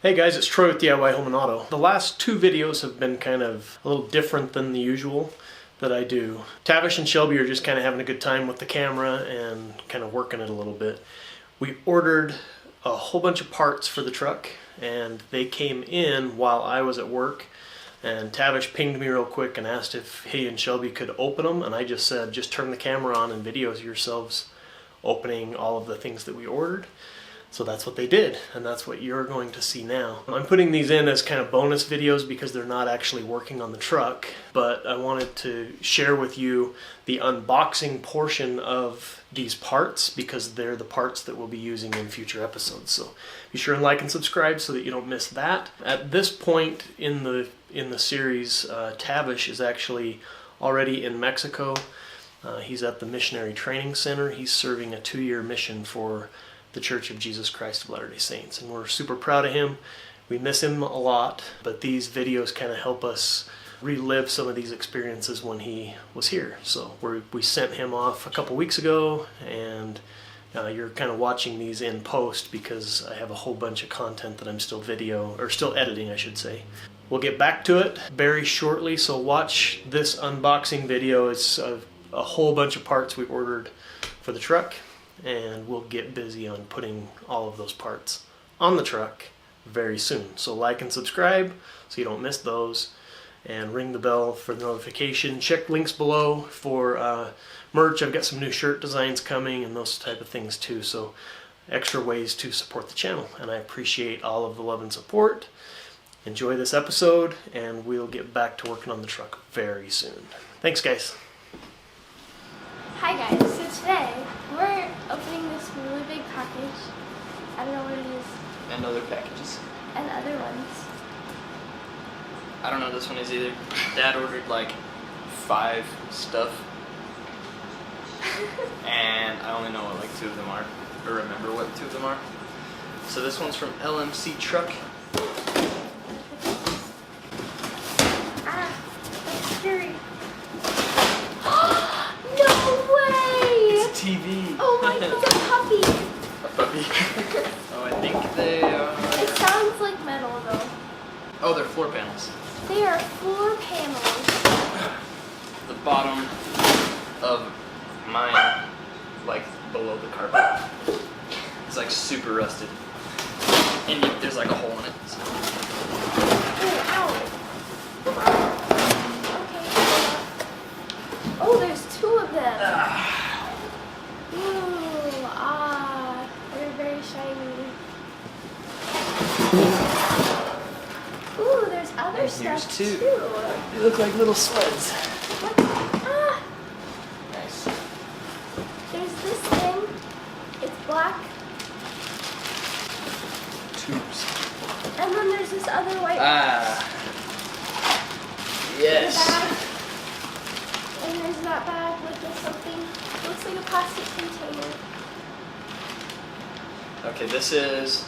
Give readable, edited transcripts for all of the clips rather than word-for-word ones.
Hey guys, it's Troy with DIY Home and Auto. The last two videos have been kind of a little different than the usual that I do. Tavish and Shelby are just kind of having a good time with the camera and kind of working it a little bit. We ordered a whole bunch of parts for the truck and they came in while I was at work, and Tavish pinged me real quick and asked if he and Shelby could open them, and I just said just turn the camera on and video yourselves opening all of the things that we ordered. So that's what they did, and that's what you're going to see now. I'm putting these in as kind of bonus videos because they're not actually working on the truck, but I wanted to share with you the unboxing portion of these parts because they're the parts that we'll be using in future episodes. So be sure and like and subscribe so that you don't miss that. At this point in the series, Tavish is actually already in Mexico. He's at the Missionary Training Center. He's serving a 2-year mission for the Church of Jesus Christ of Latter-day Saints, and we're super proud of him. We miss him a lot, but these videos kind of help us relive some of these experiences when he was here. So we sent him off a couple weeks ago, and you're kind of watching these in post because I have a whole bunch of content that I'm still editing, I should say. We'll get back to it very shortly, so watch this unboxing video. It's a whole bunch of parts we ordered for the truck, and we'll get busy on putting all of those parts on the truck very soon. So like and subscribe so you don't miss those, and ring the bell for the notification. Check links below for merch. I've got some new shirt designs coming and those type of things too, so extra ways to support the channel, and I appreciate all of the love and support. Enjoy this episode, and we'll get back to working on the truck very soon. Thanks guys. Hi guys, so today we're opening this really big package. I don't know what it is. And other packages. And other ones. I don't know this one is either. Dad ordered like 5 stuff. And I only know what like 2 of them are. Or remember what 2 of them are. So this one's from LMC Truck. Ah, that's scary. TV. Oh my, it's a puppy. A puppy? Oh, I think they are... It sounds like metal though. Oh, they're floor panels. They are floor panels. The bottom of mine, like below the carpet, it's like super rusted. And there's like a hole in it. So. Oh, ow. Okay. Oh, there's 2 of them. They're very shiny. Ooh, there's other and stuff here's 2. too. They look like little sleds. What? Ah! Nice. There's this thing. It's black. Tubes. And then there's this other white Yes. bag. And there's that bag with this something. Looks like a plastic container. Okay, this is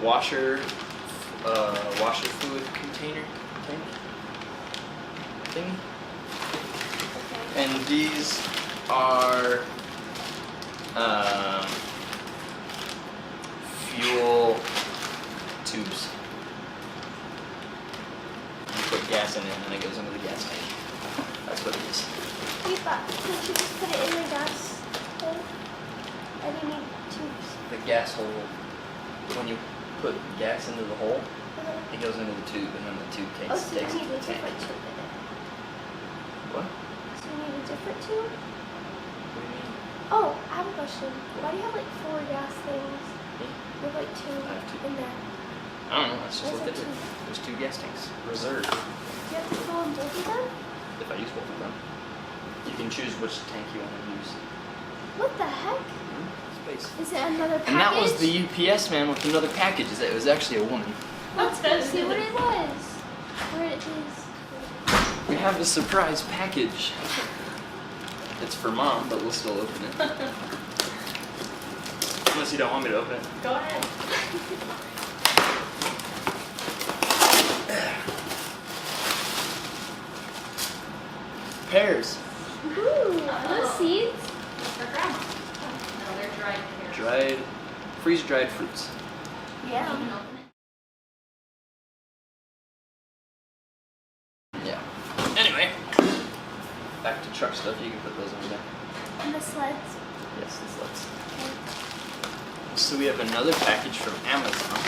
washer fluid container thing. Okay. And these are fuel tubes. You put gas in it and then it goes into the gas tank. That's what it is. You thought, can't you just put it in the gas hole? I didn't need tubes. The gas hole, when you put gas into the hole, it goes into the tube, and then the tube Oh, takes so you it need to a the tank. different tube in it. What? So you need a different tube? What do you mean? Oh, I have a question. Why do you have like 4 gas things? Me? You have like 2 I have 2. in there. I don't know, that's just what they do. There's 2 gas tanks. Reserved. Do you have to fill in both of them? If I use both of them. You can choose which tank you want to use. What the heck? Space. Is it another package? And that was the UPS man with another package. It was actually a woman. Let's go see what it was. Where it is. We have a surprise package. It's for Mom, but we'll still open it. Unless you don't want me to open it. Go ahead. Pears. Ooh, are those seeds? They're grandma. No, they're dried pears. Dried, freeze-dried fruits. Yeah. You can open back to truck stuff, you can put those over there. And the sleds. Yes, the sleds. Okay. So we have another package from Amazon.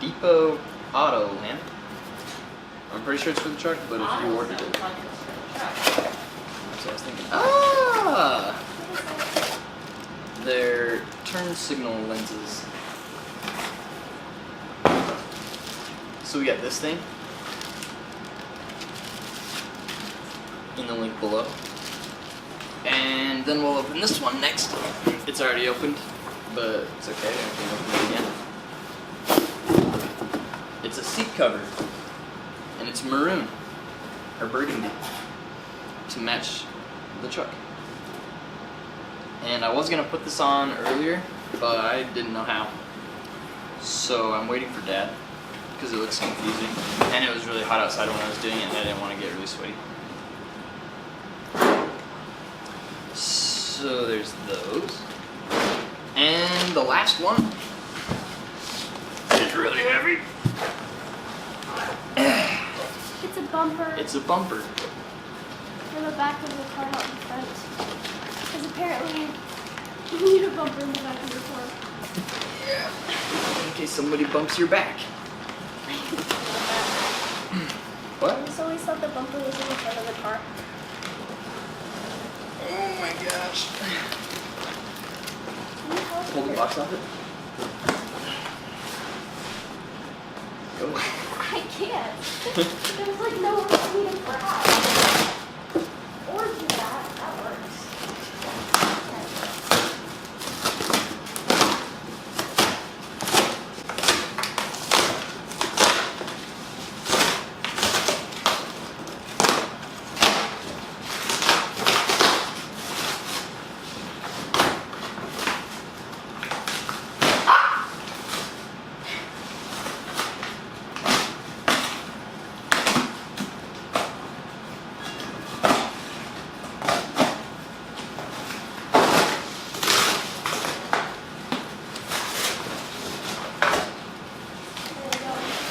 Depot Auto Land. I'm pretty sure it's for the truck, but if you ordered it. That's what I was thinking. Ah! They're turn signal lenses. So we got this thing in the link below. And then we'll open this one next. It's already opened, but it's okay, I can open it again. It's a seat cover, and it's maroon, or burgundy, to match the truck. And I was gonna put this on earlier, but I didn't know how. So I'm waiting for Dad, because it looks confusing. And it was really hot outside when I was doing it, and I didn't want to get really sweaty. So there's those. And the last one is really heavy. It's a bumper. It's a bumper. For the back of the car, not the front. Because apparently you need a bumper in the back of your car. Yeah. In case somebody bumps your back. What? I just always thought the bumper was in the front of the car. Oh my gosh. Can you help Pull the me? box off it. Go. I can't. There's like no one for me to grab. Or do that. That works.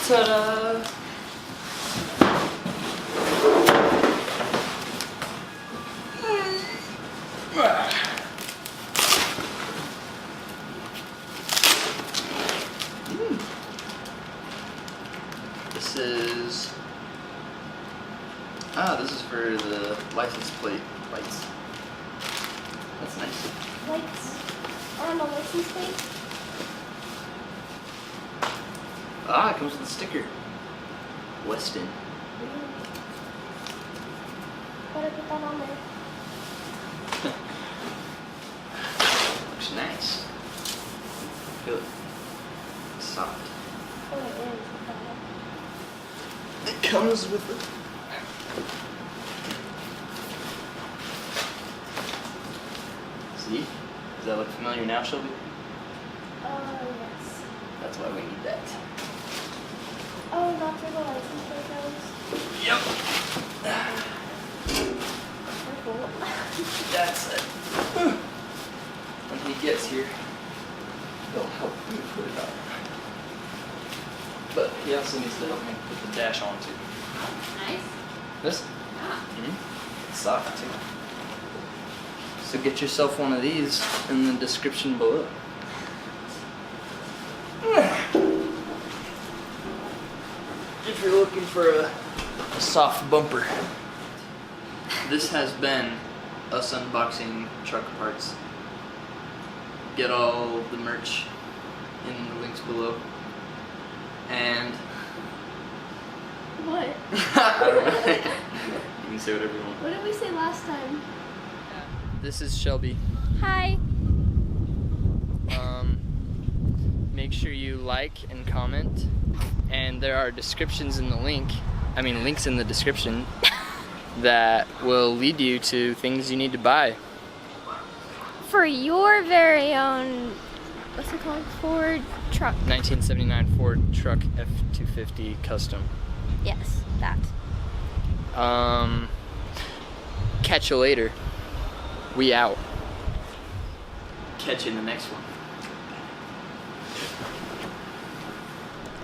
Ta-da! This is... this is for the license plate lights. That's nice. Lights are on the license plate. It comes with a sticker. Weston. Better put that on there. Looks nice. Feel it. Soft. Oh, it is. It comes with it. See? Does that look familiar now, Shelby? Yes. That's why we need that. Oh, that's where the license plate goes. Yep. They're cool. That's it. When he gets here, he'll help me put it on. But he also needs to help me put the dash on too. Nice. This? Ah. It's soft too. So get yourself one of these in the description below. If you're looking for a soft bumper. This has been us unboxing truck parts. Get all the merch in the links below. And What? I don't know. You can say whatever you want. What did we say last time? This is Shelby. Hi. Make sure you like and comment. And there are descriptions in the links in the description that will lead you to things you need to buy. For your very own, what's it called? Ford truck. 1979 Ford Truck F250 Custom. Yes, that. Catch you later. We out. Catch you in the next one.